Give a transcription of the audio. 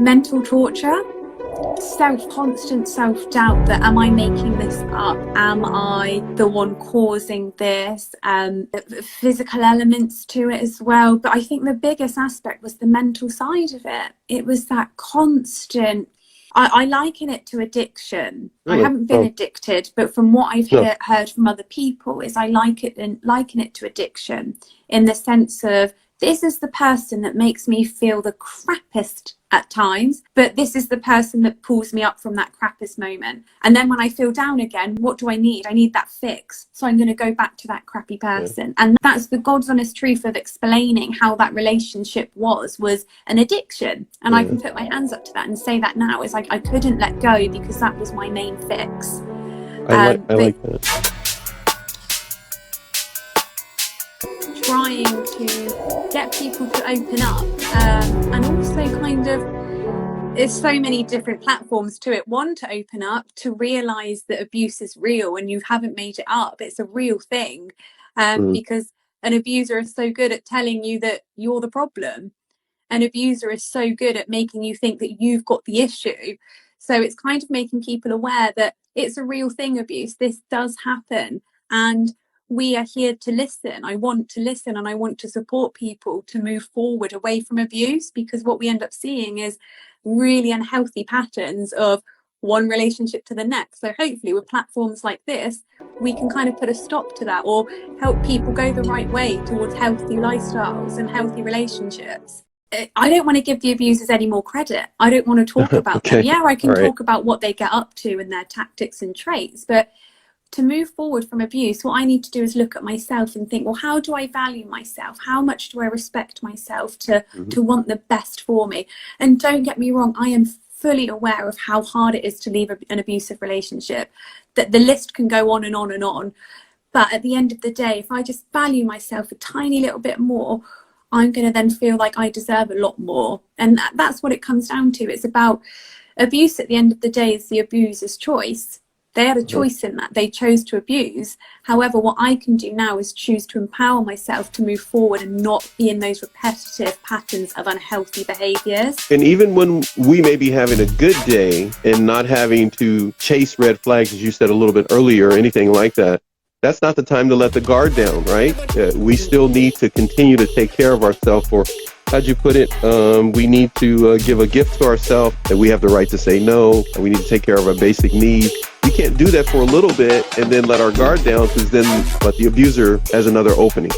Mental torture, constant self-doubt that am I making this up? Am I the one causing this? Physical elements to it as well. But I think the biggest aspect was the mental side of it. It was that constant, I liken it to addiction. Really? I haven't been addicted, but from what I've heard from other people is I liken it to addiction in the sense of, this is the person that makes me feel the crappiest at times, but this is the person that pulls me up from that crappiest moment. And then when I feel down again, what do I need? I need that fix. So I'm going to go back to that crappy person. And that's the God's honest truth of explaining how that relationship was an addiction. And I can put my hands up to that and say that now. It's like I couldn't let go because that was my main fix. I like that. Trying to get people to open up, and also kind of, there's so many different platforms to it. One, to open up, to realize that abuse is real and you haven't made it up. It's a real thing, because an abuser is so good at telling you that you're the problem. An abuser is so good at making you think that you've got the issue. So it's kind of making people aware that it's a real thing, abuse. This does happen. And we are here to listen. I want to listen and I want to support people to move forward away from abuse, because what we end up seeing is really unhealthy patterns of one relationship to the next. So hopefully with platforms like this, we can kind of put a stop to that, or help people go the right way towards healthy lifestyles and healthy relationships. I don't want to give the abusers any more credit. I don't want to talk about them. Yeah, I can talk about what they get up to and their tactics and traits, but to move forward from abuse, what I need to do is look at myself and think, well, how do I value myself? How much do I respect myself to want the best for me? And don't get me wrong, I am fully aware of how hard it is to leave an abusive relationship, that the list can go on and on and on. But at the end of the day, if I just value myself a tiny little bit more, I'm going to then feel like I deserve a lot more. And that's what it comes down to. It's about abuse at the end of the day is the abuser's choice. They had a choice in that. They chose to abuse. However, what I can do now is choose to empower myself to move forward and not be in those repetitive patterns of unhealthy behaviors. And even when we may be having a good day and not having to chase red flags, as you said a little bit earlier, or anything like that, that's not the time to let the guard down, right? We still need to continue to take care of ourselves, or how'd you put it? We need to give a gift to ourselves, that we have the right to say no, and we need to take care of our basic needs. We can't do that for a little bit and then let our guard down, because then the abuser has another opening.